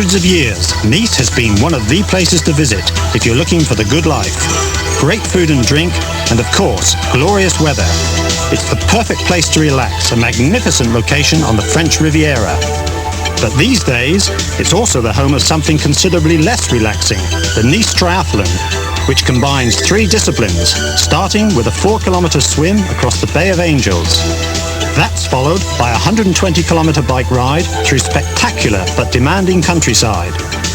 hundreds of years, Nice has been one of the places to visit if you're looking for the good life. Great food and drink, and of course, glorious weather. It's the perfect place to relax, a magnificent location on the French Riviera. But these days, it's also the home of something considerably less relaxing, the Nice Triathlon, which combines 3 disciplines, starting with a 4-kilometer swim across the Bay of Angels. That's followed by a 120-kilometer bike ride through spectacular but demanding countryside.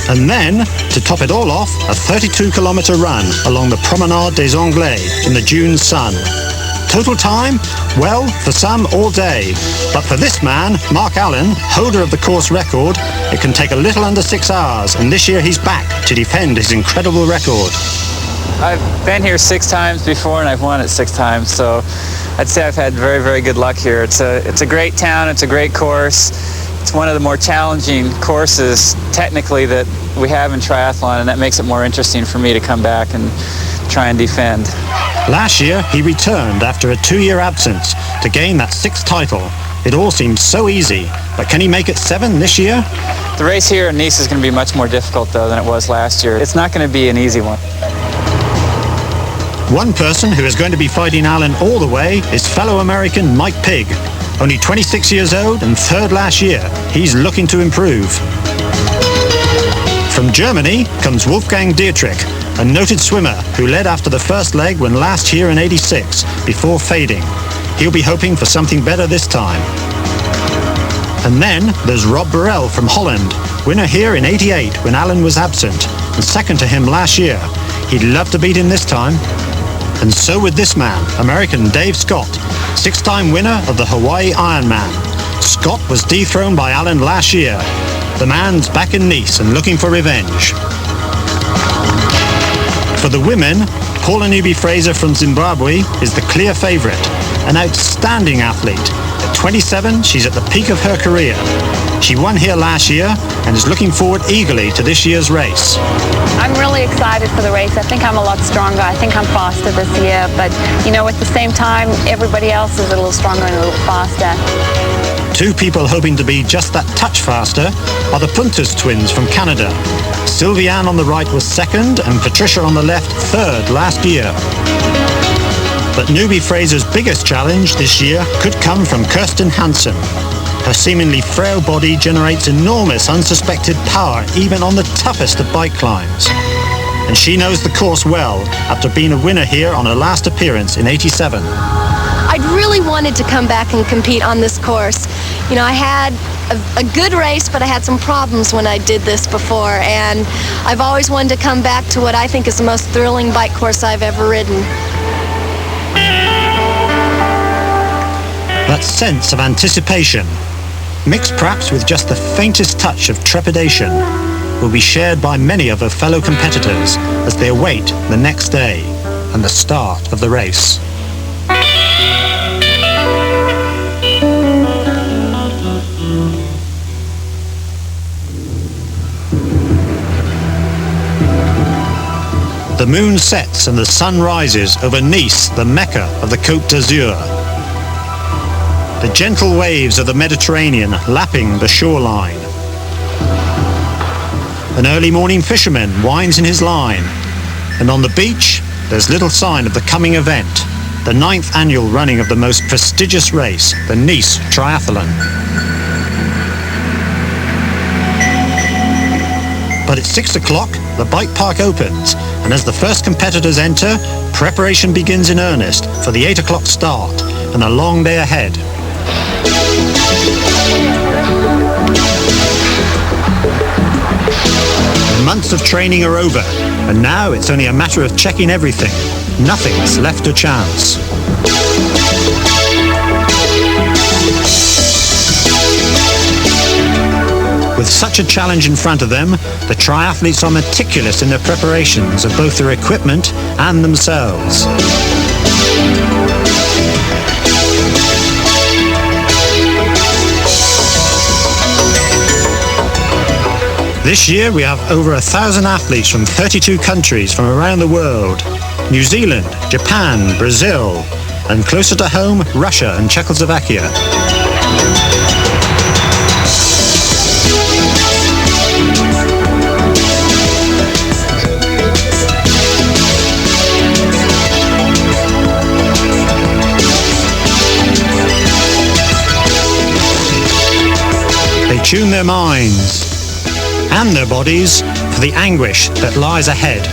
And then, to top it all off, a 32-kilometer run along the Promenade des Anglais in the June sun. Total time? Well, for some, all day. But for this man, Mark Allen, holder of the course record, it can take a little under 6 hours, and this year he's back to defend his incredible record. I've been here 6 times before, and I've won it 6 times, so I'd say I've had very, very good luck here. It's a great town, it's a great course. It's one of the more challenging courses, technically, that we have in triathlon, and that makes it more interesting for me to come back and try and defend. Last year, he returned after a 2-year absence to gain that 6th title. It all seemed so easy, but can he make it 7 this year? The race here in Nice is going to be much more difficult, though, than it was last year. It's not going to be an easy one. One person who is going to be fighting Allen all the way is fellow American Mike Pigg. Only 26 years old and 3rd last year. He's looking to improve. From Germany comes Wolfgang Dietrich, a noted swimmer who led after the first leg when last here in '86, before fading. He'll be hoping for something better this time. And then there's Rob Burrell from Holland, winner here in '88 when Allen was absent, and second to him last year. He'd love to beat him this time. And so with this man, American Dave Scott, 6-time winner of the Hawaii Ironman. Scott was dethroned by Allen last year. The man's back in Nice and looking for revenge. For the women, Paula Newby-Fraser from Zimbabwe is the clear favourite, an outstanding athlete. At 27, she's at the peak of her career. She won here last year and is looking forward eagerly to this year's race. I'm really excited for the race. I think I'm a lot stronger. I think I'm faster this year, but you know, at the same time, everybody else is a little stronger and a little faster. 2 people hoping to be just that touch faster are the Puntus twins from Canada. Sylviane on the right was 2nd and Patricia on the left 3rd last year. But Newby-Fraser's biggest challenge this year could come from Kirsten Hansen. Her seemingly frail body generates enormous unsuspected power even on the toughest of bike climbs. And she knows the course well after being a winner here on her last appearance in '87. I'd really wanted to come back and compete on this course. You know, I had a good race, but I had some problems when I did this before, and I've always wanted to come back to what I think is the most thrilling bike course I've ever ridden. That sense of anticipation, mixed perhaps with just the faintest touch of trepidation, will be shared by many of her fellow competitors as they await the next day and the start of the race. The moon sets and the sun rises over Nice, the Mecca of the Côte d'Azur. The gentle waves of the Mediterranean lapping the shoreline. An early morning fisherman winds in his line, and on the beach there's little sign of the coming event, the 9th annual running of the most prestigious race, the Nice Triathlon. But at 6 o'clock, the bike park opens, and as the first competitors enter, preparation begins in earnest for the 8 o'clock start and a long day ahead. The months of training are over, and now it's only a matter of checking everything. Nothing's left to chance. With such a challenge in front of them, the triathletes are meticulous in their preparations of both their equipment and themselves. This year we have over 1,000 athletes from 32 countries from around the world. New Zealand, Japan, Brazil, and closer to home, Russia and Czechoslovakia. tune their minds and their bodies for the anguish that lies ahead.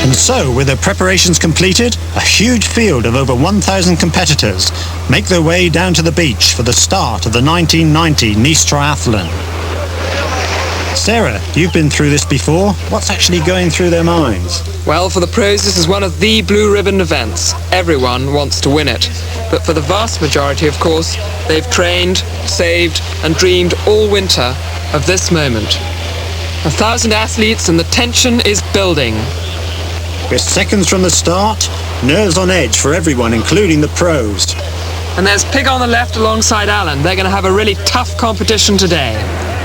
And so, with their preparations completed, a huge field of over 1,000 competitors make their way down to the beach for the start of the 1990 Nice Triathlon. Sarah, you've been through this before. What's actually going through their minds? Well, for the pros, this is one of the blue ribbon events. Everyone wants to win it. But for the vast majority, of course, they've trained, saved, and dreamed all winter of this moment. 1,000 athletes and the tension is building. We're seconds from the start, nerves on edge for everyone, including the pros. And there's Pig on the left alongside Alan. They're going to have a really tough competition today.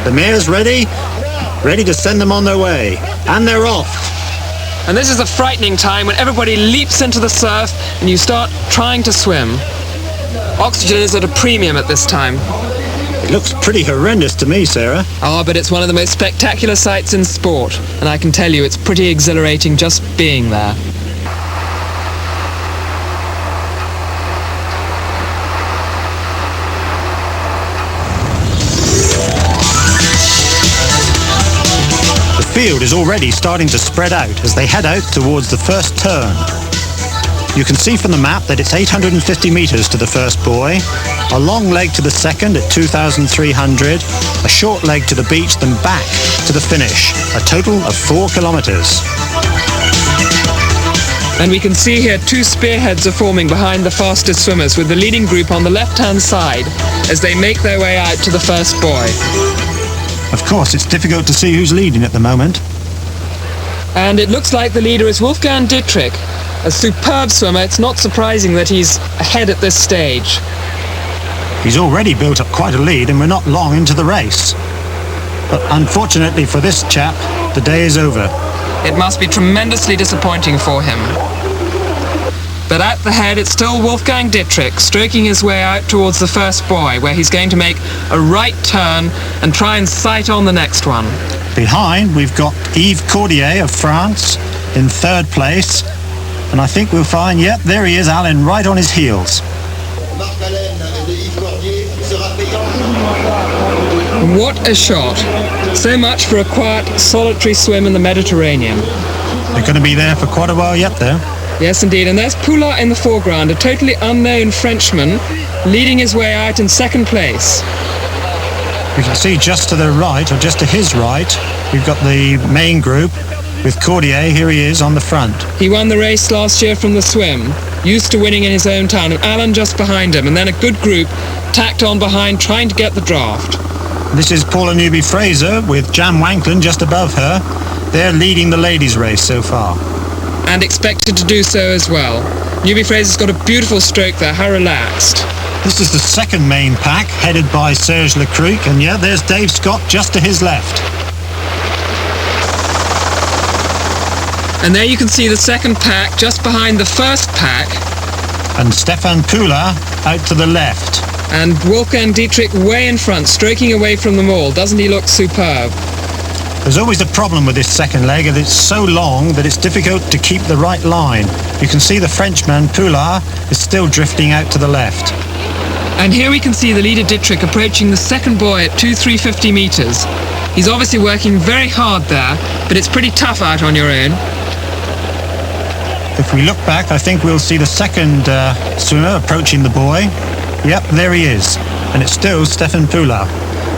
The mare's ready to send them on their way. And they're off. And this is a frightening time when everybody leaps into the surf and you start trying to swim. Oxygen is at a premium at this time. It looks pretty horrendous to me, Sarah. Oh, but it's one of the most spectacular sights in sport. And I can tell you, it's pretty exhilarating just being there. The field is already starting to spread out as they head out towards the first turn. You can see from the map that it's 850 metres to the first buoy, a long leg to the second at 2,300, a short leg to the beach, then back to the finish, a total of 4 kilometres. And we can see here two spearheads are forming behind the fastest swimmers, with the leading group on the left-hand side as they make their way out to the first buoy. Of course, it's difficult to see who's leading at the moment. And it looks like the leader is Wolfgang Dietrich. A superb swimmer, it's not surprising that he's ahead at this stage. He's already built up quite a lead and we're not long into the race. But unfortunately for this chap, the day is over. It must be tremendously disappointing for him. But at the head, it's still Wolfgang Dietrich, stroking his way out towards the first buoy, where he's going to make a right turn and try and sight on the next one. Behind, we've got Yves Cordier of France in third place. And I think we'll find, yep, there he is, Alan, right on his heels. What a shot. So much for a quiet, solitary swim in the Mediterranean. They're going to be there for quite a while yet, though. Yes, indeed. And there's Poulard in the foreground, a totally unknown Frenchman, leading his way out in second place. We can see just to the right, or just to his right, we've got the main group with Cordier. Here he is on the front. He won the race last year from the swim, used to winning in his own town, and Alan just behind him, and then a good group tacked on behind trying to get the draft. This is Paula Newby-Fraser with Jan Wanklin just above her. They're leading the ladies' race so far. And expected to do so as well. Newby-Fraser's got a beautiful stroke there, how relaxed. This is the second main pack, headed by Serge Lecruc, and yeah, there's Dave Scott just to his left. And there you can see the second pack just behind the first pack. And Stefan Poulard out to the left. And Wolfgang Dietrich way in front, stroking away from them all. Doesn't he look superb? There's always a problem with this second leg, and it's so long that it's difficult to keep the right line. You can see the Frenchman, Poulard, is still drifting out to the left. And here we can see the leader Dietrich approaching the second buoy at 2,350 metres. He's obviously working very hard there, but it's pretty tough out on your own. If we look back, I think we'll see the second swimmer approaching the buoy. Yep, there he is. And it's still Stefan Poulard.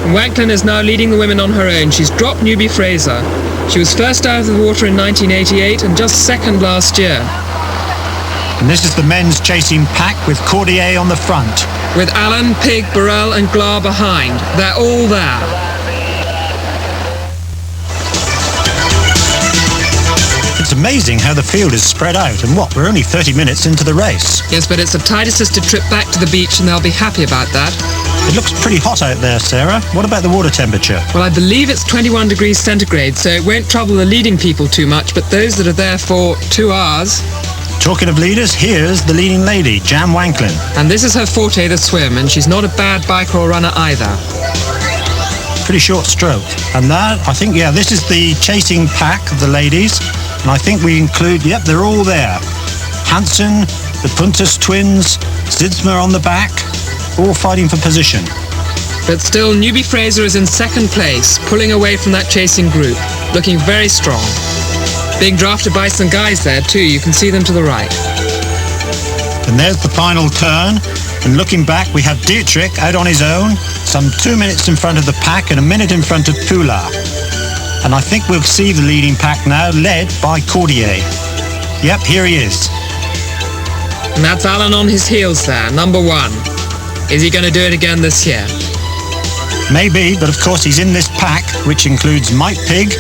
Wanklin is now leading the women on her own. She's dropped Newby-Fraser. She was first out of the water in 1988 and just second last year. And this is the men's chasing pack with Cordier on the front. With Allen, Pig, Burrell and Glar behind. They're all there. It's amazing how the field is spread out, and we're only 30 minutes into the race. Yes, but it's the tight assisted trip back to the beach and they'll be happy about that. It looks pretty hot out there, Sarah. What about the water temperature? Well, I believe it's 21 degrees centigrade, so it won't trouble the leading people too much, but those that are there for 2 hours... Talking of leaders, here's the leading lady, Jan Wanklin. And this is her forte, the swim, and she's not a bad biker or runner either. Pretty short stroke. And that, I think, yeah, this is the chasing pack of the ladies. And I think we include, yep, they're all there. Hansen, the Puntus twins, Zidsma on the back, all fighting for position. But still, Newbie Fraser is in second place, pulling away from that chasing group, looking very strong. Being drafted by some guys there too, you can see them to the right. And there's the final turn. And looking back, we have Dietrich out on his own, some 2 minutes in front of the pack and a minute in front of Poulard. And I think we'll see the leading pack now, led by Cordier. Yep, here he is. And that's Alan on his heels there, number 1. Is he going to do it again this year? Maybe, but of course he's in this pack, which includes Mike Pigg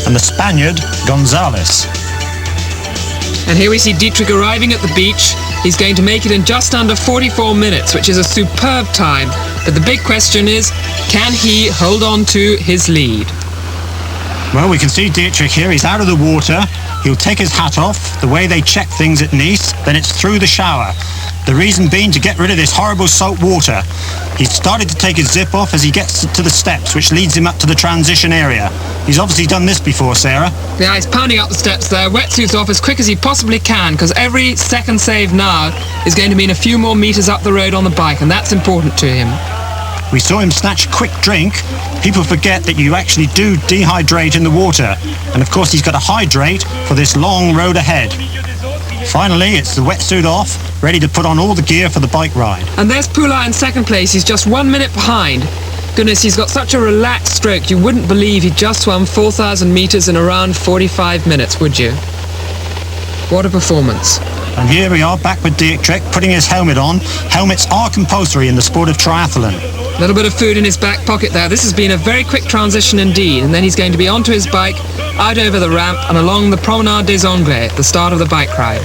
and the Spaniard, Gonzalez. And here we see Dietrich arriving at the beach. He's going to make it in just under 44 minutes, which is a superb time. But the big question is, can he hold on to his lead? Well, we can see Dietrich here. He's out of the water. He'll take his hat off. The way they check things at Nice, then it's through the shower. The reason being to get rid of this horrible salt water. He's started to take his zip off as he gets to the steps, which leads him up to the transition area. He's obviously done this before, Sarah. Yeah, he's pounding up the steps there, wetsuits off as quick as he possibly can, because every second save now is going to mean a few more meters up the road on the bike, and that's important to him. We saw him snatch a quick drink. People forget that you actually do dehydrate in the water. And of course he's got to hydrate for this long road ahead. Finally, it's the wetsuit off, ready to put on all the gear for the bike ride. And there's Poulard in second place. He's just 1 minute behind. Goodness, he's got such a relaxed stroke. You wouldn't believe he just swam 4,000 meters in around 45 minutes, would you? What a performance. And here we are back with Dietrich, putting his helmet on. Helmets are compulsory in the sport of triathlon. A little bit of food in his back pocket there. This has been a very quick transition indeed. And then he's going to be onto his bike, out over the ramp and along the Promenade des Anglais at the start of the bike ride.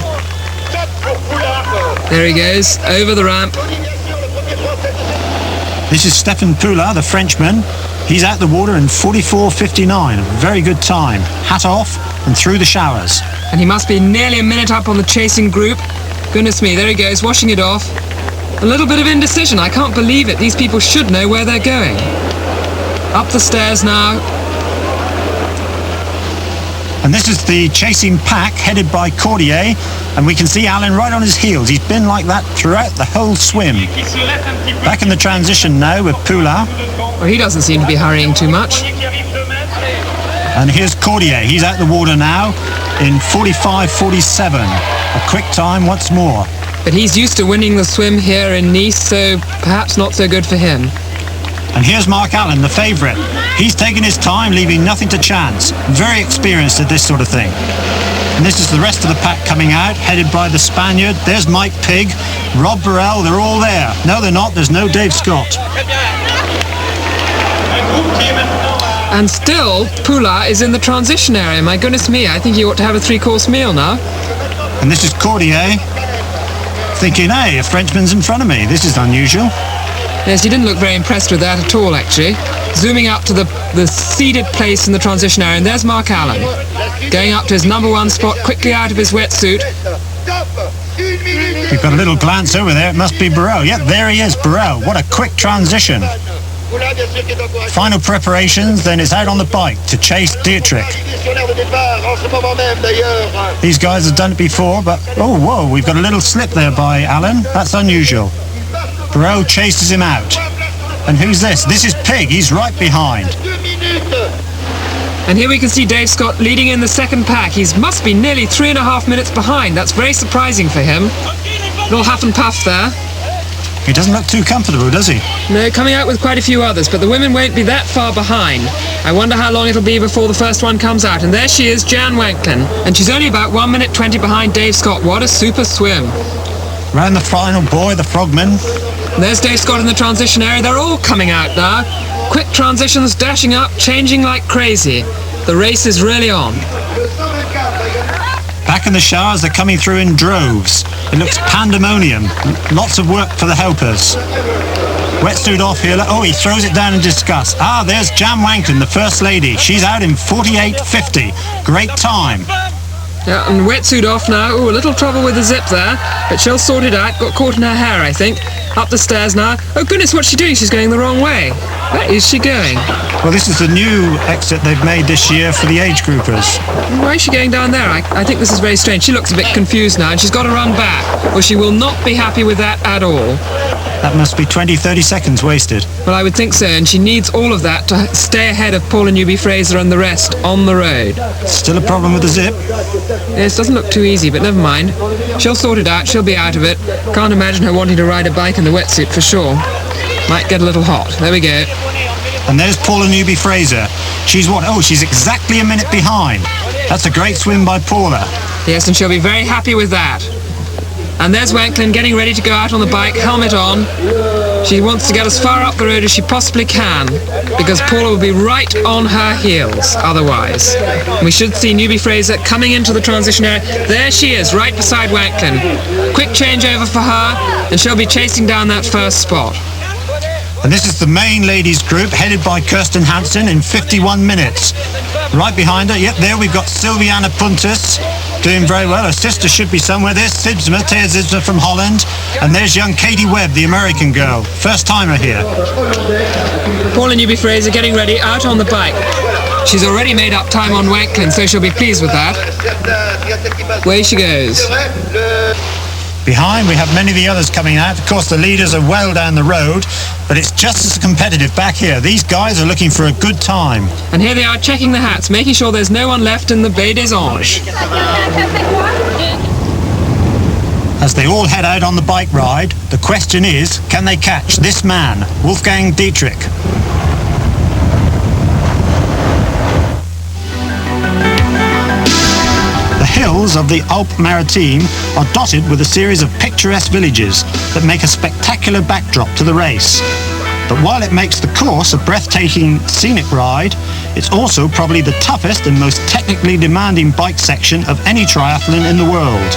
There he goes, over the ramp. This is Stefan Poulard, the Frenchman. He's out the water in 44.59, a very good time. Hat off and through the showers. And he must be nearly a minute up on the chasing group. Goodness me, there he goes, washing it off. A little bit of indecision, I can't believe it. These people should know where they're going. Up the stairs now. And this is the chasing pack headed by Cordier, and we can see Alan right on his heels. He's been like that throughout the whole swim. Back in the transition now with Poulard. Well, he doesn't seem to be hurrying too much. And here's Cordier. He's out the water now in 45.47. A quick time once more. But he's used to winning the swim here in Nice, so perhaps not so good for him. And here's Mark Allen, the favourite. He's taking his time, leaving nothing to chance. Very experienced at this sort of thing. And this is the rest of the pack coming out, headed by the Spaniard. There's Mike Pigg, Rob Burrell, they're all there. No, they're not. There's no Dave Scott. And still, Poulard is in the transition area. My goodness me, I think he ought to have a 3-course meal now. And this is Cordier, thinking, hey, a Frenchman's in front of me. This is unusual. Yes, he didn't look very impressed with that at all, actually. Zooming up to the seeded place in the transition area, and there's Mark Allen. Going up to his number 1 spot, quickly out of his wetsuit. We've got a little glance over there. It must be Burrell. Yep, there he is, Burrell. What a quick transition. Final preparations, then it's out on the bike to chase Dietrich. These guys have done it before, but oh, whoa, we've got a little slip there by Alan. That's unusual. Burrell chases him out. And who's this? This is Pigg. He's right behind. And here we can see Dave Scott leading in the second pack. He must be nearly 3.5 minutes behind. That's very surprising for him. Little huff and puff there. He doesn't look too comfortable, does he? No, coming out with quite a few others, but the women won't be that far behind. I wonder how long it'll be before the first one comes out. And there she is, Jan Wanklin. And she's only about 1 minute 20 behind Dave Scott. What a super swim. Round the final boy, the frogman. And there's Dave Scott in the transition area. They're all coming out now. Quick transitions, dashing up, changing like crazy. The race is really on. Back in the showers, they're coming through in droves. It looks pandemonium. Lots of work for the helpers. Wetsuit off here. Oh, he throws it down in disgust. Ah, there's Jan Wanklin, the First Lady. She's out in 48.50. Great time. Yeah, and wetsuit off now. Ooh, a little trouble with the zip there, but she'll sort it out. Got caught in her hair, I think. Up the stairs now. Oh goodness, what's she doing? She's going the wrong way. Where is she going? Well, this is the new exit they've made this year for the age groupers. Why is she going down there? I think this is very strange. She looks a bit confused now, and she's got to run back, or she will not be happy with that at all. That must be 20-30 seconds wasted. Well, I would think so, and she needs all of that to stay ahead of Paula Newby-Fraser and the rest on the road. Still a problem with the zip? Yes, doesn't look too easy, but never mind. She'll sort it out, she'll be out of it. Can't imagine her wanting to ride a bike in the wetsuit for sure. Might get a little hot. There we go. And there's Paula Newby-Fraser. She's what? Oh, she's exactly a minute behind. That's a great swim by Paula. Yes, and she'll be very happy with that. And there's Wanklin getting ready to go out on the bike, helmet on. She wants to get as far up the road as she possibly can, because Paula will be right on her heels otherwise. And we should see Newby-Fraser coming into the transition area. There she is, right beside Wanklin. Quick changeover for her, and she'll be chasing down that first spot. And this is the main ladies group, headed by Kirsten Hansen in 51 minutes. Right behind her, yep, there we've got Silviana Puntis, doing very well. Her sister should be somewhere. There's Sibsma, Thea Zibsma from Holland. And there's young Katie Webb, the American girl. First timer here. Paula Newby-Fraser getting ready, out on the bike. She's already made up time on Wanklin, so she'll be pleased with that. Away she goes. Behind, we have many of the others coming out. Of course, the leaders are well down the road, but it's just as competitive back here. These guys are looking for a good time. And here they are checking the hats, making sure there's no one left in the Baie des Anges. As they all head out on the bike ride, the question is, can they catch this man, Wolfgang Dietrich? The hills of the Alpes Maritimes are dotted with a series of picturesque villages that make a spectacular backdrop to the race. But while it makes the course a breathtaking scenic ride, it's also probably the toughest and most technically demanding bike section of any triathlon in the world.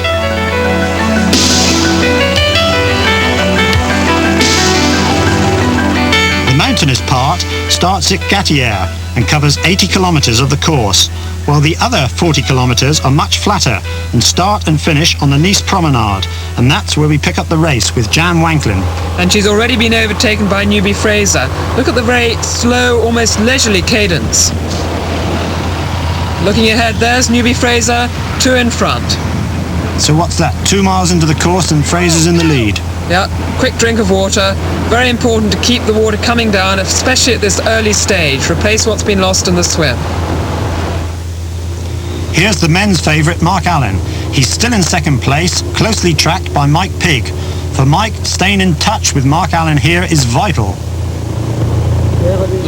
The mountainous part starts at Gatière and covers 80 kilometers of the course, while the other 40 kilometers are much flatter and start and finish on the Nice Promenade, and that's where we pick up the race with Jan Wanklin. And she's already been overtaken by Newby-Fraser. Look at the very slow, almost leisurely cadence. Looking ahead, there's Newby-Fraser, 2 in front. So what's that, 2 miles into the course and Fraser's in the lead? Yeah, quick drink of water. Very important to keep the water coming down, especially at this early stage. Replace what's been lost in the swim. Here's the men's favourite, Mark Allen. He's still in second place, closely tracked by Mike Pigg. For Mike, staying in touch with Mark Allen here is vital.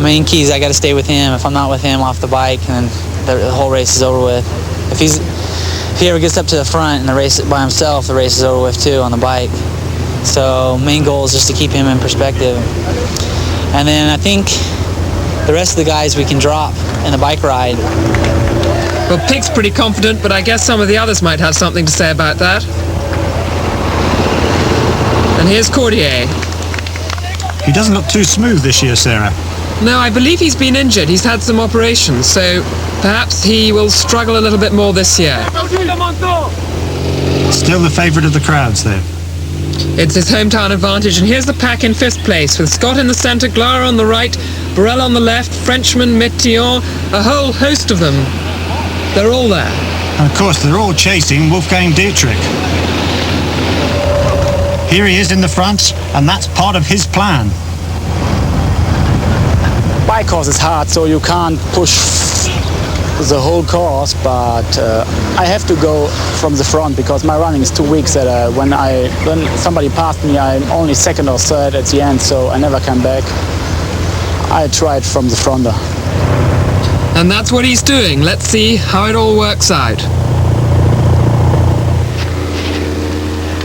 Main key is I got to stay with him. If I'm not with him off the bike, then the whole race is over with. If he ever gets up to the front and the race by himself, the race is over with too on the bike. So main goal is just to keep him in perspective. And then I think the rest of the guys we can drop in the bike ride. Well, Pig's pretty confident, but I guess some of the others might have something to say about that. And here's Cordier. He doesn't look too smooth this year, Sarah. No, I believe he's been injured. He's had some operations, so perhaps he will struggle a little bit more this year. Still the favourite of the crowds, though. It's his hometown advantage, and here's the pack in 5th place, with Scott in the centre, Glara on the right, Burrell on the left, Frenchman, Métillon, a whole host of them. They're all there. And of course, they're all chasing Wolfgang Dietrich. Here he is in the front, and that's part of his plan. Bike course is hard, so you can't push the whole course, but I have to go from the front because my running is too weak that when somebody passed me, I'm only second or third at the end, so I never come back. I tried from the front. And that's what he's doing. Let's see how it all works out.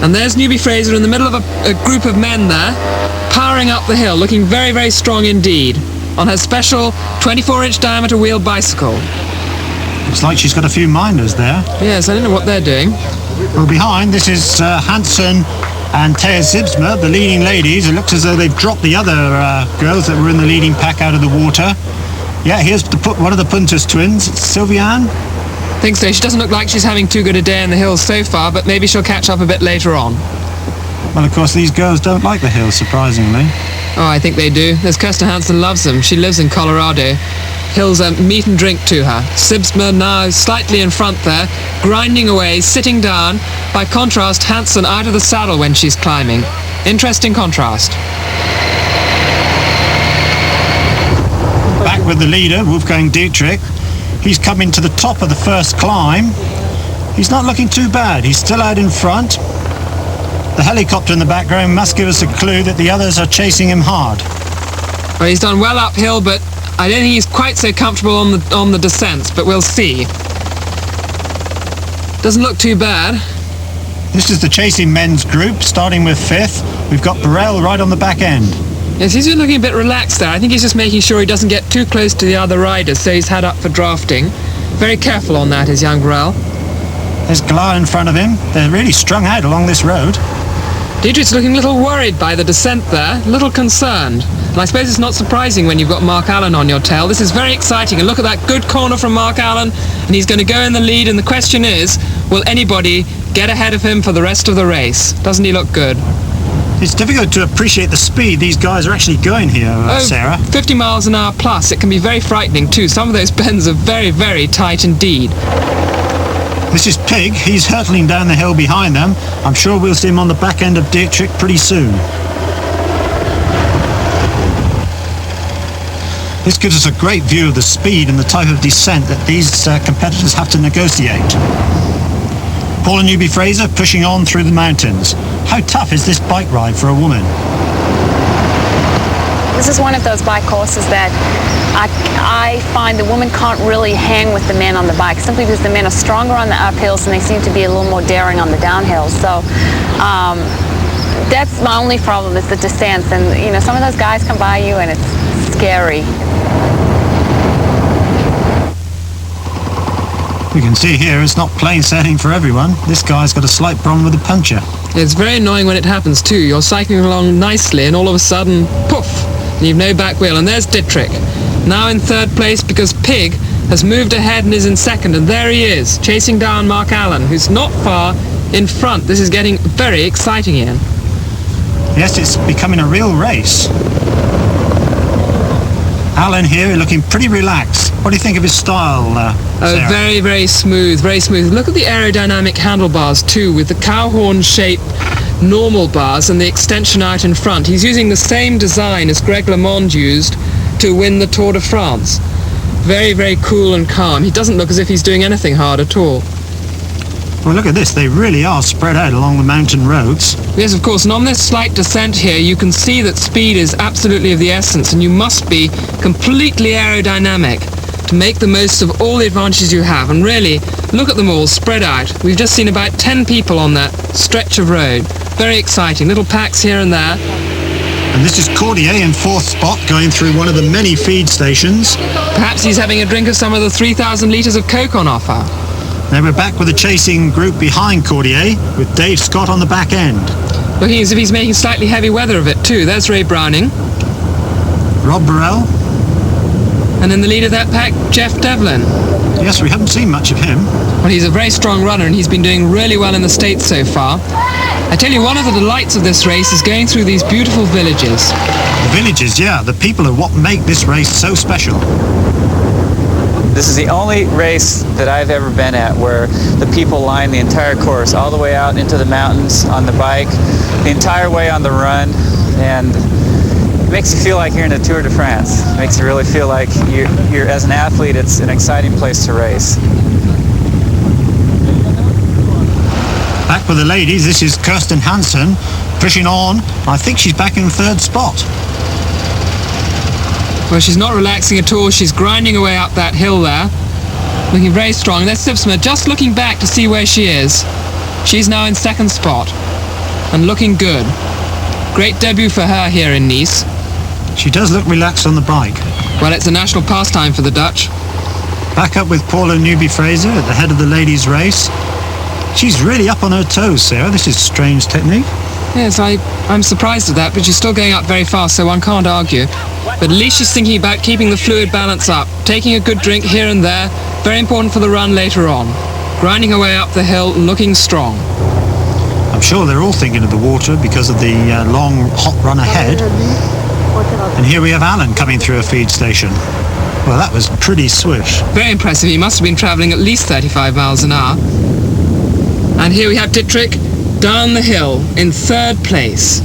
And there's Newby-Fraser in the middle of a group of men there, powering up the hill, looking very, very strong indeed, on her special 24-inch diameter wheel bicycle. Looks like she's got a few minders there. Yes, I don't know what they're doing. Well, behind, this is Hansen and Thea Zibsma, the leading ladies. It looks as though they've dropped the other girls that were in the leading pack out of the water. Yeah, here's one of the Puntus twins, Sylviane. I think so. She doesn't look like she's having too good a day in the hills so far, but maybe she'll catch up a bit later on. Well, of course, these girls don't like the hills, surprisingly. Oh, I think they do. There's Kirsten Hansen loves them. She lives in Colorado. Hills are meat and drink to her. Sibsma now slightly in front there, grinding away, sitting down. By contrast, Hansen out of the saddle when she's climbing. Interesting contrast. Back with the leader, Wolfgang Dietrich. He's coming to the top of the first climb. He's not looking too bad. He's still out in front. The helicopter in the background must give us a clue that the others are chasing him hard. Well, he's done well uphill, but I don't think he's quite so comfortable on the descents, but we'll see. Doesn't look too bad. This is the chasing men's group, starting with fifth. We've got Burrell right on the back end. Yes, he's looking a bit relaxed there. I think he's just making sure he doesn't get too close to the other riders, so he's head up for drafting. Very careful on that, is young Burrell. There's Glar in front of him. They're really strung out along this road. Dietrich's looking a little worried by the descent there, a little concerned. And I suppose it's not surprising when you've got Mark Allen on your tail. This is very exciting. And look at that good corner from Mark Allen. And he's going to go in the lead. And the question is, will anybody get ahead of him for the rest of the race? Doesn't he look good? It's difficult to appreciate the speed these guys are actually going here, Sarah. 50 miles an hour plus. It can be very frightening too. Some of those bends are very, very tight indeed. This is Pig. He's hurtling down the hill behind them. I'm sure we'll see him on the back end of Dietrich pretty soon. This gives us a great view of the speed and the type of descent that these competitors have to negotiate. Paula Newby-Fraser pushing on through the mountains. How tough is this bike ride for a woman? This is one of those bike courses that I find the women can't really hang with the men on the bike, simply because the men are stronger on the uphills and they seem to be a little more daring on the downhills. So that's my only problem, is the descents. And you know, some of those guys come by you and it's scary. You can see here it's not plain sailing for everyone. This guy's got a slight problem with the puncture. It's very annoying when it happens too. You're cycling along nicely and all of a sudden, poof, and you've no back wheel. And there's Dietrich, now in third place because Pig has moved ahead and is in second. And there he is, chasing down Mark Allen, who's not far in front. This is getting very exciting, Ian. Yes, it's becoming a real race. Allen here looking pretty relaxed. What do you think of his style, Sarah? Very, very smooth, very smooth. Look at the aerodynamic handlebars too, with the cow horn shape normal bars and the extension out in front. He's using the same design as Greg LeMond used to win the Tour de France. Very, very cool and calm. He doesn't look as if he's doing anything hard at all. Well, look at this. They really are spread out along the mountain roads. Yes, of course. And on this slight descent here, you can see that speed is absolutely of the essence, and you must be completely aerodynamic to make the most of all the advantages you have. And really, look at them all spread out. We've just seen about 10 people on that stretch of road. Very exciting. Little packs here and there. And this is Cordier in fourth spot, going through one of the many feed stations. Perhaps he's having a drink of some of the 3,000 litres of Coke on offer. Now we're back with the chasing group behind Cordier, with Dave Scott on the back end. Looking as if he's making slightly heavy weather of it too. There's Ray Browning. Rob Burrell. And in the lead of that pack, Jeff Devlin. Yes, we haven't seen much of him. Well, he's a very strong runner and he's been doing really well in the States so far. I tell you, one of the delights of this race is going through these beautiful villages. The villages, yeah. The people are what make this race so special. This is the only race that I've ever been at where the people line the entire course all the way out into the mountains on the bike, the entire way on the run, and it makes you feel like you're in a Tour de France. It makes you really feel like you're as an athlete, it's an exciting place to race. Back with the ladies, this is Kirsten Hansen pushing on. I think she's back in third spot. Well, she's not relaxing at all. She's grinding away up that hill there, looking very strong. And there's Sibsma just looking back to see where she is. She's now in second spot and looking good. Great debut for her here in Nice. She does look relaxed on the bike. Well, it's a national pastime for the Dutch. Back up with Paula Newby-Fraser at the head of the ladies' race. She's really up on her toes, Sarah. This is strange technique. Yes, I'm surprised at that, but she's still going up very fast, so one can't argue. But at least she's thinking about keeping the fluid balance up, taking a good drink here and there, very important for the run later on. Grinding her way up the hill, looking strong. I'm sure they're all thinking of the water because of the long, hot run ahead. And here we have Alan coming through a feed station. Well, that was pretty swish. Very impressive. He must have been travelling at least 35 miles an hour. And here we have Dietrich down the hill in third place.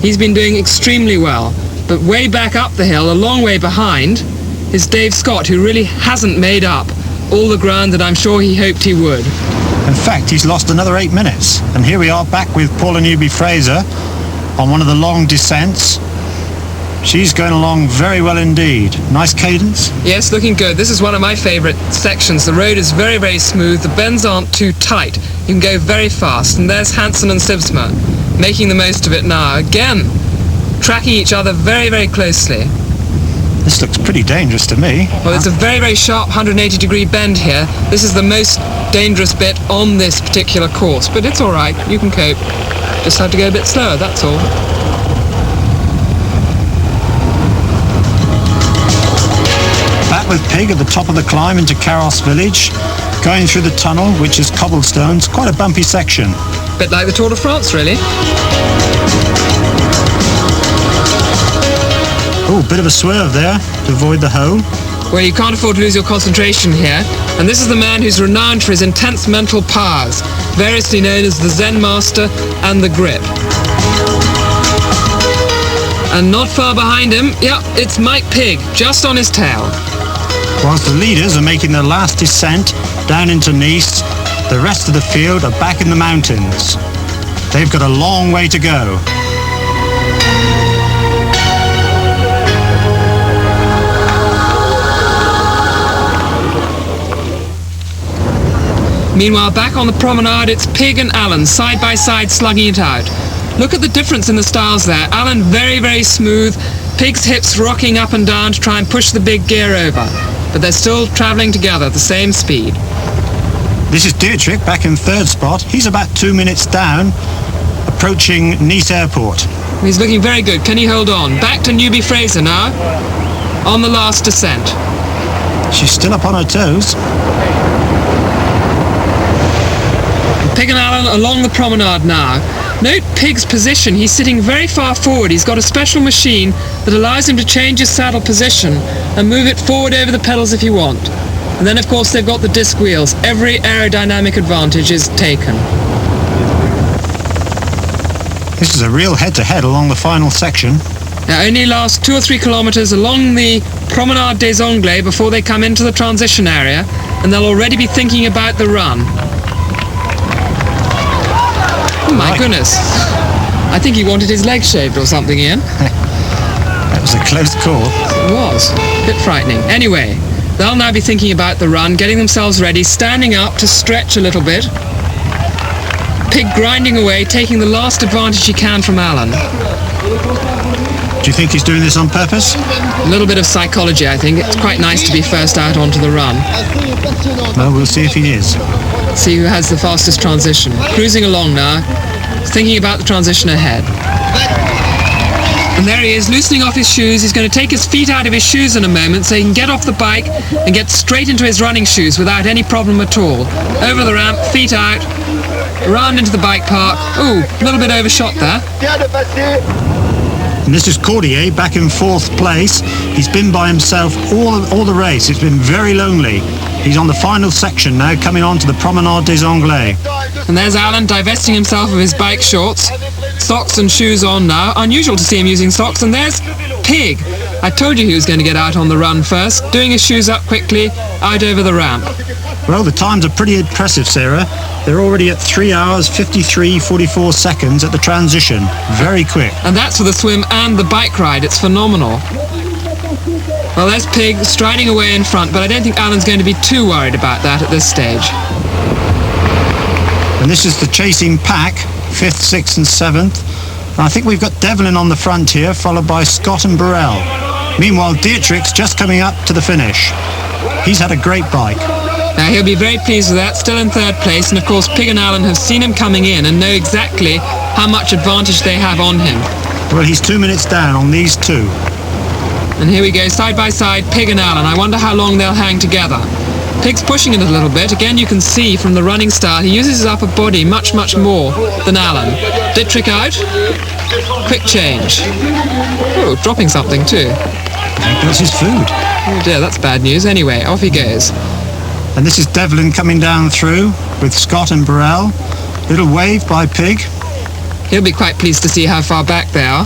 He's been doing extremely well. But way back up the hill, a long way behind, is Dave Scott, who really hasn't made up all the ground that I'm sure he hoped he would. In fact, he's lost another 8 minutes. And here we are back with Paula Newby-Fraser on one of the long descents. She's going along very well indeed. Nice cadence. Yes, looking good. This is one of my favourite sections. The road is very, very smooth. The bends aren't too tight. You can go very fast. And there's Hansen and Sibsma making the most of it now. Again, tracking each other very, very closely. This looks pretty dangerous to me. Well, it's a very, very sharp 180-degree bend here. This is the most dangerous bit on this particular course. But it's all right. You can cope. Just have to go a bit slower, that's all. Back with Pig at the top of the climb into Karos village, going through the tunnel, which is cobblestones, quite a bumpy section. Bit like the Tour de France, really. Oh, bit of a swerve there to avoid the hole. Well, you can't afford to lose your concentration here. And this is the man who's renowned for his intense mental powers, variously known as the Zen Master and the Grip. And not far behind him, yep, it's Mike Pig, just on his tail. Whilst the leaders are making their last descent down into Nice, the rest of the field are back in the mountains. They've got a long way to go. Meanwhile, back on the promenade, it's Pig and Alan, side by side, slugging it out. Look at the difference in the styles there. Alan very, very smooth, Pig's hips rocking up and down to try and push the big gear over. But they're still travelling together at the same speed. This is Dietrich back in third spot. He's about 2 minutes down, approaching Nice Airport. He's looking very good. Can he hold on? Back to Newby-Fraser now, on the last descent. She's still up on her toes. Pig and Alan along the promenade now. Note Pig's position. He's sitting very far forward. He's got a special machine that allows him to change his saddle position and move it forward over the pedals if you want. And then, of course, they've got the disc wheels. Every aerodynamic advantage is taken. This is a real head-to-head along the final section. Now, only last 2 or 3 kilometres along the Promenade des Anglais before they come into the transition area, and they'll already be thinking about the run. Oh my goodness. I think he wanted his legs shaved or something, Ian. That was a close call. It was. A bit frightening. Anyway, they'll now be thinking about the run, getting themselves ready, standing up to stretch a little bit. Pig grinding away, taking the last advantage he can from Alan. Do you think he's doing this on purpose? A little bit of psychology, I think. It's quite nice to be first out onto the run. Well, we'll see if he is. See who has the fastest transition. Cruising along now, thinking about the transition ahead. And there he is, loosening off his shoes. He's going to take his feet out of his shoes in a moment so he can get off the bike and get straight into his running shoes without any problem at all. Over the ramp, feet out, around into the bike park. Ooh, a little bit overshot there. And this is Cordier back in fourth place. He's been by himself all the race. It's been very lonely. He's on the final section now, coming on to the Promenade des Anglais. And there's Alan divesting himself of his bike shorts. Socks and shoes on now. Unusual to see him using socks. And there's Pig. I told you he was going to get out on the run first. Doing his shoes up quickly, out over the ramp. Well, the times are pretty impressive, Sarah. They're already at 3 hours, 53:44 seconds at the transition. Very quick. And that's for the swim and the bike ride. It's phenomenal. Well, there's Pig striding away in front, but I don't think Alan's going to be too worried about that at this stage. And this is the chasing pack, 5th, 6th and 7th. And I think we've got Devlin on the front here, followed by Scott and Burrell. Meanwhile, Dietrich's just coming up to the finish. He's had a great bike. He'll be very pleased with that, still in third place, and of course Pig and Allen have seen him coming in and know exactly how much advantage they have on him. Well, he's 2 minutes down on these two. And here we go, side by side, Pig and Allen. I wonder how long they'll hang together. Pig's pushing it a little bit. Again, you can see from the running style, he uses his upper body much, much more than Allen. Dietrich out. Quick change. Oh, dropping something too. I think that's his food. Oh dear, that's bad news. Anyway, off he goes. And this is Devlin coming down through with Scott and Burrell. Little wave by Pig. He'll be quite pleased to see how far back they are.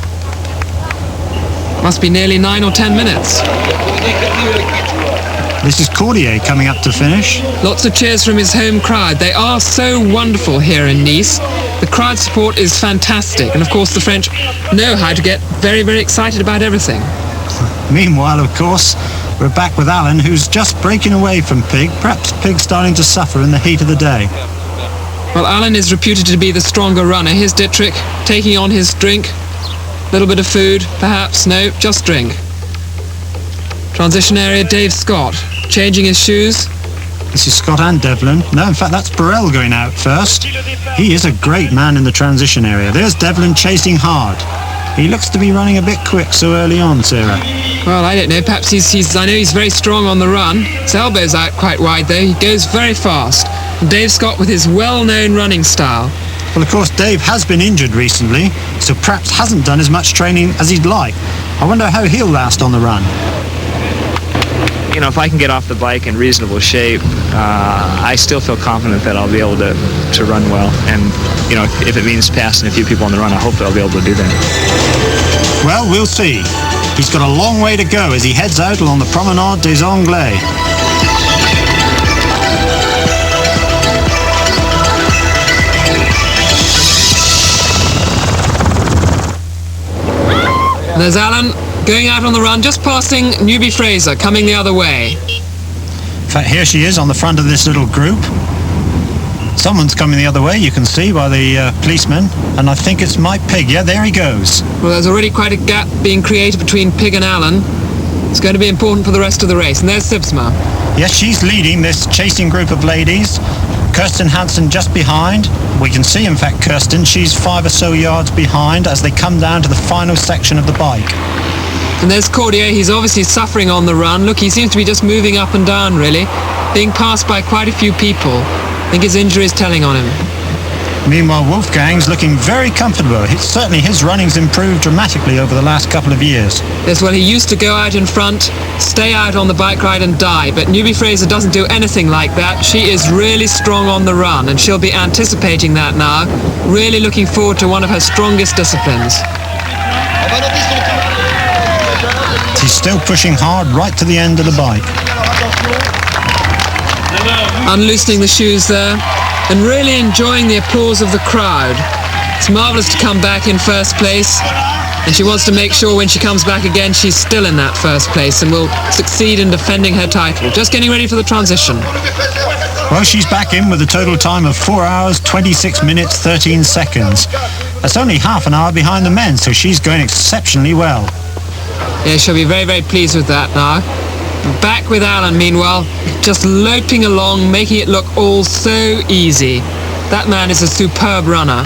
Must be nearly 9 or 10 minutes. This is Cordier coming up to finish. Lots of cheers from his home crowd. They are so wonderful here in Nice. The crowd support is fantastic. And of course the French know how to get very, very excited about everything. Meanwhile, of course, we're back with Allen, who's just breaking away from Pig. Perhaps Pig starting to suffer in the heat of the day. Well, Allen is reputed to be the stronger runner. Here's Dietrich taking on his drink. A little bit of food, perhaps. No, just drink. Transition area, Dave Scott changing his shoes. This is Scott and Devlin. No, in fact, that's Burrell going out first. He is a great man in the transition area. There's Devlin chasing hard. He looks to be running a bit quick so early on, Sarah. Well, I don't know. Perhaps I know he's very strong on the run. His elbow's out quite wide, though. He goes very fast. And Dave Scott with his well-known running style. Well, of course, Dave has been injured recently, so perhaps hasn't done as much training as he'd like. I wonder how he'll last on the run. You know, if I can get off the bike in reasonable shape, I still feel confident that I'll be able to run well. And, you know, if it means passing a few people on the run, I hope that I'll be able to do that. Well, we'll see. He's got a long way to go as he heads out along the Promenade des Anglais. There's Allen going out on the run, just passing Newbie Fraser, coming the other way. In fact, here she is on the front of this little group. Someone's coming the other way, you can see by the policeman, and I think it's Mike Pig. Yeah, there he goes. Well, there's already quite a gap being created between Pig and Allen. It's going to be important for the rest of the race. And there's Sibsma. Yes, she's leading this chasing group of ladies. Kirsten Hansen just behind. We can see, in fact, Kirsten, she's 5 or so yards behind as they come down to the final section of the bike. And there's Cordier. He's obviously suffering on the run. Look, he seems to be just moving up and down, really, being passed by quite a few people. I think his injury is telling on him. Meanwhile, Wolfgang's looking very comfortable. Certainly his running's improved dramatically over the last couple of years. Yes, well, he used to go out in front, stay out on the bike ride and die, but Newbie Fraser doesn't do anything like that. She is really strong on the run, and she'll be anticipating that now, really looking forward to one of her strongest disciplines. She's still pushing hard right to the end of the bike. Unloosening the shoes there, and really enjoying the applause of the crowd. It's marvellous to come back in first place, and she wants to make sure when she comes back again she's still in that first place and will succeed in defending her title. Just getting ready for the transition. Well, she's back in with a total time of 4 hours, 26 minutes, 13 seconds. That's only half an hour behind the men, so she's going exceptionally well. Yeah, she'll be very, very pleased with that now. Back with Allen, meanwhile, just loping along, making it look all so easy. That man is a superb runner.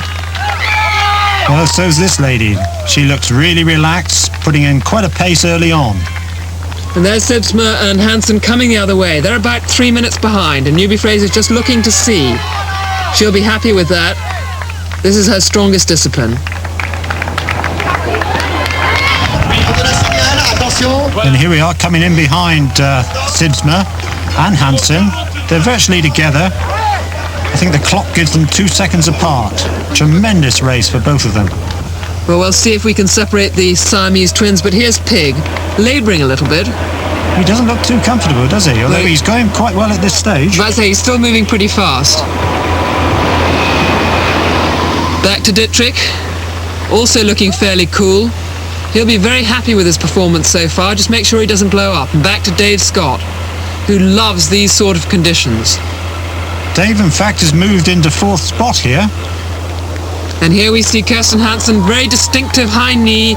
Well, so's this lady. She looks really relaxed, putting in quite a pace early on. And there's Sibsma and Hansen coming the other way. They're about 3 minutes behind, and Newbie Fraser's just looking to see. She'll be happy with that. This is her strongest discipline. And here we are coming in behind Sibsma and Hansen. They're virtually together. I think the clock gives them 2 seconds apart. Tremendous race for both of them. Well, we'll see if we can separate the Siamese twins, but here's Pig, labouring a little bit. He doesn't look too comfortable, does he? Although he's going quite well at this stage. But I'd say he's still moving pretty fast. Back to Dietrich, also looking fairly cool. He'll be very happy with his performance so far. Just make sure he doesn't blow up. And back to Dave Scott, who loves these sort of conditions. Dave, in fact, has moved into 4th spot here. And here we see Kirsten Hansen, very distinctive high knee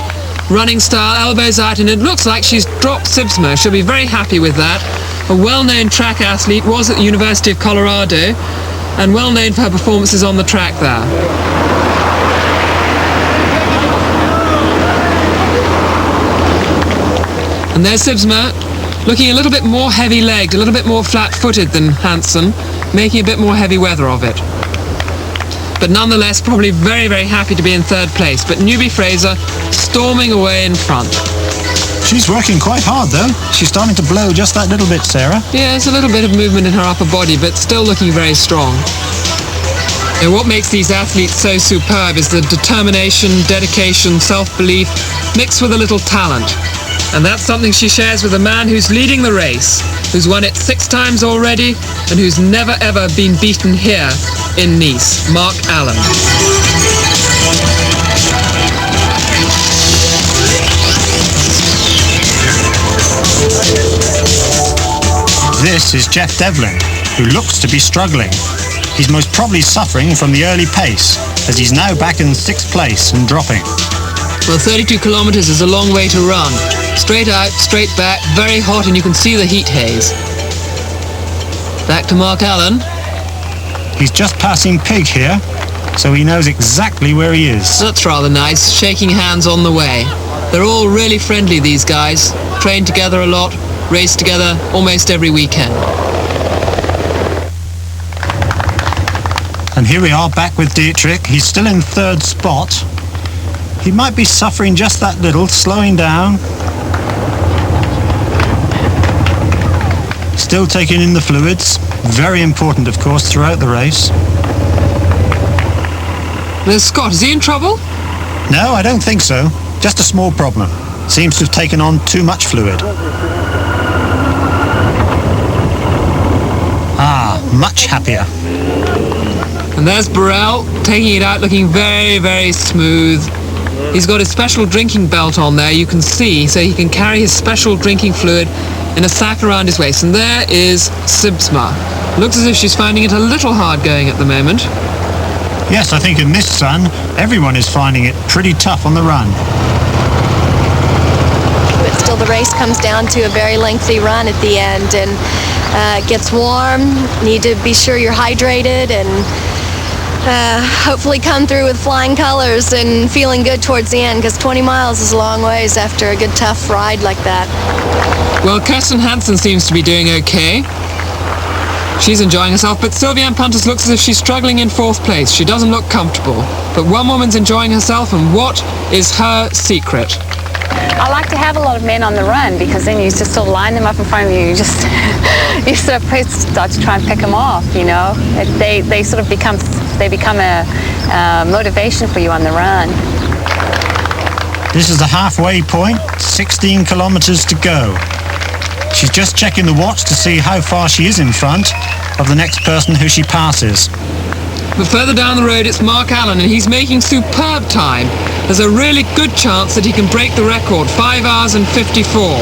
running style, elbows out, and it looks like she's dropped Sibsma. She'll be very happy with that. a well-known track athlete, was at the University of Colorado, and well known for her performances on the track there. And there's Sibsma, looking a little bit more heavy-legged, a little bit more flat-footed than Hansen, making a bit more heavy weather of it. But nonetheless, probably very, very happy to be in third place. But Newbie Fraser storming away in front. She's working quite hard, though. She's starting to blow just that little bit, Sarah. Yeah, there's a little bit of movement in her upper body, but still looking very strong. And what makes these athletes so superb is the determination, dedication, self-belief, mixed with a little talent. And that's something she shares with a man who's leading the race, who's won it 6 times already, and who's never ever been beaten here in Nice, Mark Allen. This is Jeff Devlin, who looks to be struggling. He's most probably suffering from the early pace, as he's now back in 6th place and dropping. Well, 32 kilometers is a long way to run. Straight out, straight back, very hot, and you can see the heat haze. Back to Mark Allen. He's just passing Pig here, so he knows exactly where he is. That's rather nice, shaking hands on the way. They're all really friendly, these guys. Train together a lot, race together almost every weekend. And here we are back with Dietrich. He's still in 3rd spot. He might be suffering just that little, slowing down. Still taking in the fluids. Very important, of course, throughout the race. There's Scott. Is he in trouble? No, I don't think so. Just a small problem. Seems to have taken on too much fluid. Ah, much happier. And there's Burrell, taking it out, looking very, very smooth. He's got his special drinking belt on there, you can see, so he can carry his special drinking fluid in a sack around his waist. And there is Sibsma. Looks as if she's finding it a little hard going at the moment. Yes, I think in this sun, everyone is finding it pretty tough on the run. But still, the race comes down to a very lengthy run at the end, and it gets warm. Need to be sure you're hydrated and hopefully come through with flying colors and feeling good towards the end, because 20 miles is a long ways after a good tough ride like that. Well, Kirsten Hansen seems to be doing okay. She's enjoying herself, but Sylviane Pontus looks as if she's struggling in 4th place. She doesn't look comfortable. But one woman's enjoying herself, and what is her secret? I like to have a lot of men on the run, because then you just sort of line them up in front of you. You just you sort of start to try and pick them off. You know, they sort of become a motivation for you on the run. This is the halfway point. 16 kilometers to go. She's just checking the watch to see how far she is in front of the next person who she passes. But further down the road, it's Mark Allen, and he's making superb time. There's a really good chance that he can break the record, 5 hours and 54.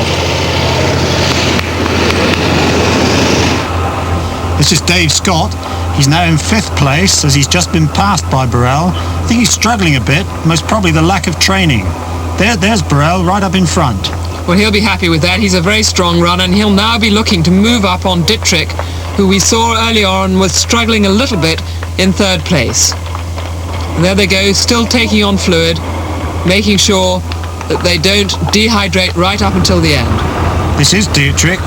This is Dave Scott. He's now in 5th place as he's just been passed by Burrell. I think he's struggling a bit, most probably the lack of training. There's Burrell right up in front. Well, he'll be happy with that. He's a very strong runner, and he'll now be looking to move up on Dietrich, who we saw earlier on was struggling a little bit in 3rd place. And there they go, still taking on fluid, making sure that they don't dehydrate right up until the end. This is Dietrich,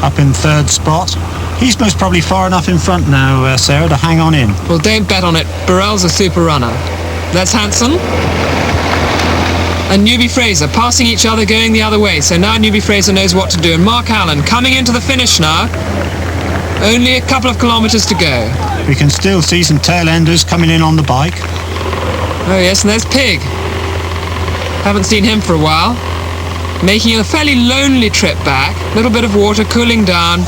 up in 3rd spot. He's most probably far enough in front now, Sarah, to hang on in. Well, don't bet on it. Burrell's a super runner. That's Hansen. And Newbie Fraser passing each other, going the other way. So now Newbie Fraser knows what to do. And Mark Allen coming into the finish now. Only a couple of kilometers to go. We can still see some tail-enders coming in on the bike. Oh yes, and there's Pig. Haven't seen him for a while. Making a fairly lonely trip back. Little bit of water, cooling down.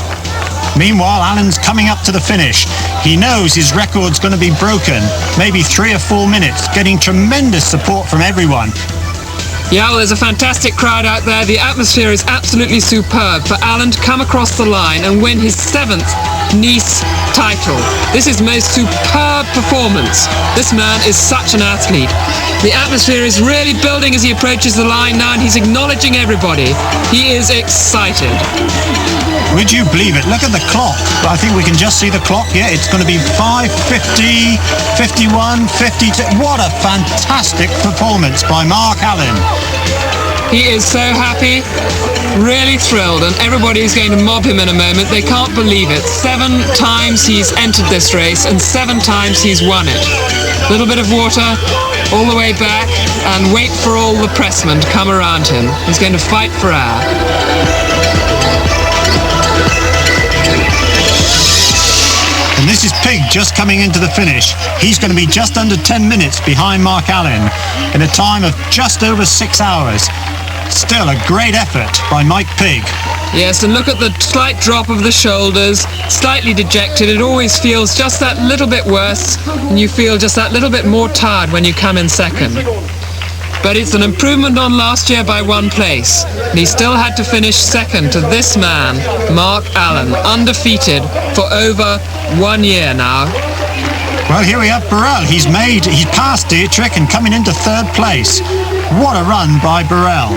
Meanwhile, Allen's coming up to the finish. He knows his record's going to be broken. Maybe 3 or 4 minutes, getting tremendous support from everyone. Yeah, well, there's a fantastic crowd out there. The atmosphere is absolutely superb for Allen to come across the line and win his 7th Nice title. This is most superb performance. This man is such an athlete. The atmosphere is really building as he approaches the line now, and he's acknowledging everybody. He is excited. Would you believe it? Look at the clock. I think we can just see the clock. Yeah, it's going to be 5:50, 51, 52. What a fantastic performance by Mark Allen. He is so happy, really thrilled, and everybody is going to mob him in a moment. They can't believe it. 7 times he's entered this race and 7 times he's won it. A little bit of water all the way back, and wait for all the pressmen to come around him. He's going to fight for air. And this is Pig just coming into the finish. He's going to be just under 10 minutes behind Mark Allen in a time of just over 6 hours. Still a great effort by Mike Pig. Yes, and look at the slight drop of the shoulders, slightly dejected. It always feels just that little bit worse, and you feel just that little bit more tired when you come in second. But it's an improvement on last year by 1 place, and he still had to finish second to this man, Mark Allen, undefeated for over 1 year now. Well, here we have Burrell. He's passed Dietrich and coming into 3rd place. What a run by Burrell.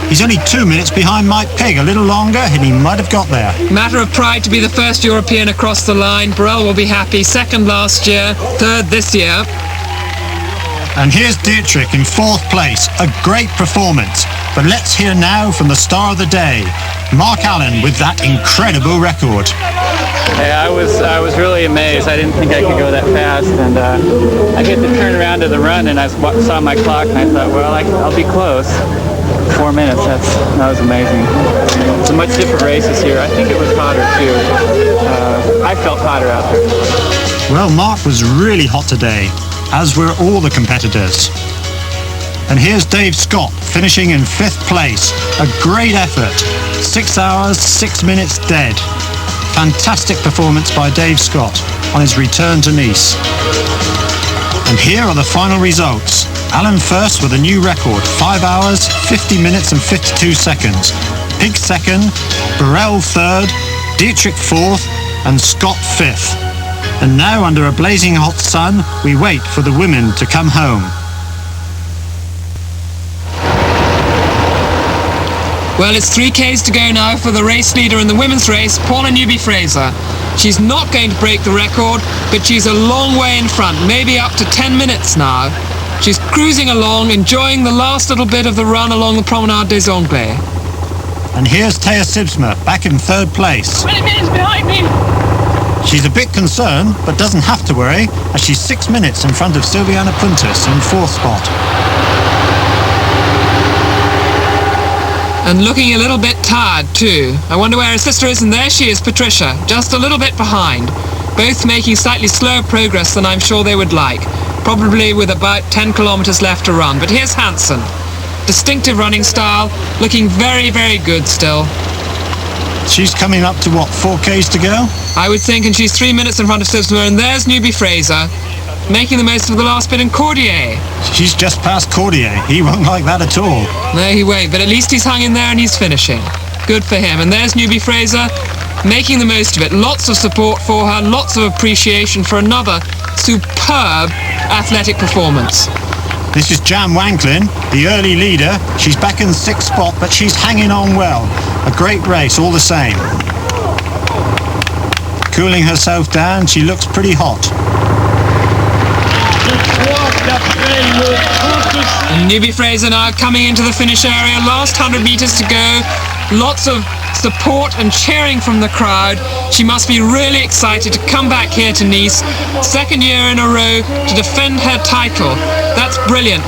He's only 2 minutes behind Mike Pig, a little longer, and he might have got there. Matter of pride to be the first European across the line. Burrell will be happy. 2nd last year, 3rd this year. And here's Dietrich in 4th place. A great performance. But let's hear now from the star of the day, Mark Allen, with that incredible record. Yeah, I was really amazed. I didn't think I could go that fast, and I get to turn around to the run, and I saw my clock, and I thought, well, I'll be close. 4 minutes. That was amazing. It's a much different race this year. I think it was hotter too. I felt hotter out there. Well, Mark was really hot today, as were all the competitors. And here's Dave Scott finishing in 5th place. A great effort. 6 hours, 6 minutes dead. Fantastic performance by Dave Scott on his return to Nice. And here are the final results. Allen first with a new record, 5 hours, 50 minutes and 52 seconds. Pig 2nd, Burrell 3rd, Dietrich 4th, and Scott 5th. And now, under a blazing hot sun, we wait for the women to come home. Well, it's 3 Ks to go now for the race leader in the women's race, Paula Newby-Fraser. She's not going to break the record, but she's a long way in front, maybe up to 10 minutes now. She's cruising along, enjoying the last little bit of the run along the Promenade des Anglais. And here's Taya Sibsma, back in 3rd place. 20 minutes behind me! She's a bit concerned, but doesn't have to worry, as she's 6 minutes in front of Silviana Puntas in 4th spot. And looking a little bit tired too. I wonder where her sister is, and there she is, Patricia, just a little bit behind. Both making slightly slower progress than I'm sure they would like, probably with about 10 kilometers left to run. But here's Hansen. Distinctive running style, looking very, very good still. She's coming up to, what, 4 Ks to go? I would think, and she's 3 minutes in front of Sibsma, and there's Newby-Fraser, making the most of the last bit in Cordier. She's just past Cordier. He won't like that at all. No, he won't, but at least he's hung in there and he's finishing. Good for him. And there's Newby-Fraser, making the most of it. Lots of support for her, lots of appreciation for another superb athletic performance. This is Jan Wanklin, the early leader. She's back in 6th spot, but she's hanging on well. A great race all the same. Cooling herself down, she looks pretty hot. And Newby-Fraser now coming into the finish area. Last 100 meters to go. Lots of support and cheering from the crowd. She must be really excited to come back here to Nice. 2nd year in a row to defend her title. That's brilliant.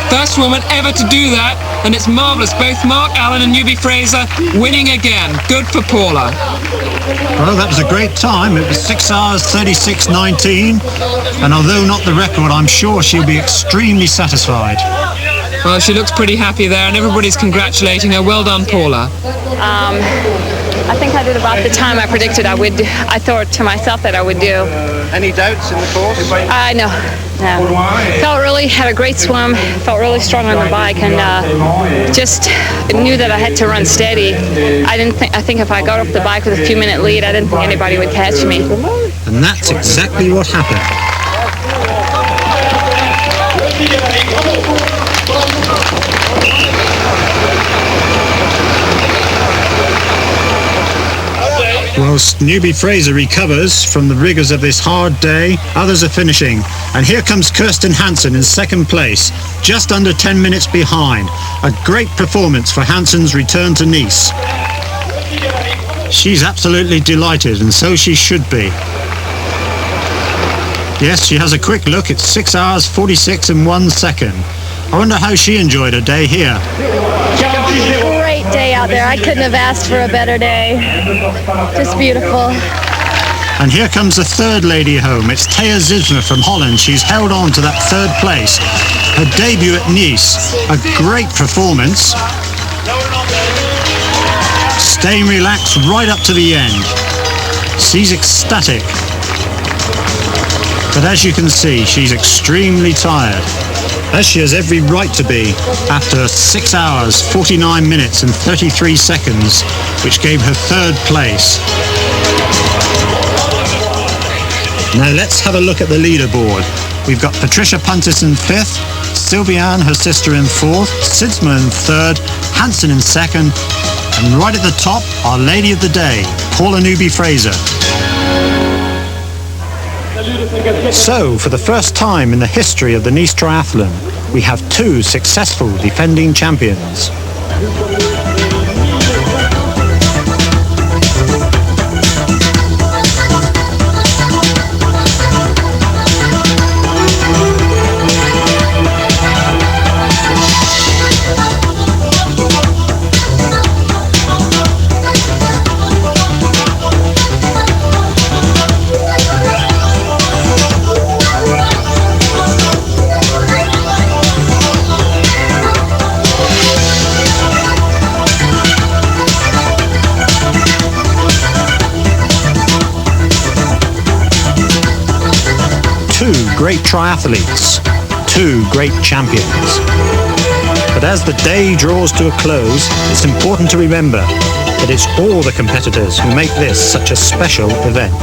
First woman ever to do that, and it's marvellous. Both Mark Allen and Newby-Fraser winning again. Good for Paula. Well, that was a great time. It was 6 hours, 36:19. And although not the record, I'm sure she'll be extremely satisfied. Well, she looks pretty happy there, and everybody's congratulating her. Well done, Paula. I think I did about the time I predicted I would. I thought to myself that I would do. Any doubts in the course? No. Felt really, had a great swim, felt really strong on the bike, and just knew that I had to run steady. I think if I got off the bike with a few minute lead, I didn't think anybody would catch me. And that's exactly what happened. Whilst newbie Fraser recovers from the rigours of this hard day, others are finishing. And here comes Kirsten Hansen in second place, just under 10 minutes behind. A great performance for Hansen's return to Nice. She's absolutely delighted, and so she should be. Yes, she has a quick look at 6 hours 46 and 1 second. I wonder how she enjoyed her day here. Great day out there. I couldn't have asked for a better day. Just beautiful. And here comes the third lady home. It's Thea Zisma from Holland. She's held on to that third place. Her debut at Nice. A great performance. Staying relaxed right up to the end. She's ecstatic. But as you can see, she's extremely tired, as she has every right to be after 6 hours, 49 minutes and 33 seconds, which gave her third place. Now let's have a look at the leaderboard. We've got Patricia Puntis in 5th, Sylviane, her sister, in 4th, Sidsma in 3rd, Hansen in 2nd, and right at the top, our lady of the day, Paula Newby-Fraser. So, for the first time in the history of the Nice Triathlon, we have 2 successful defending champions. Great triathletes, 2 great champions. But as the day draws to a close, it's important to remember that it's all the competitors who make this such a special event.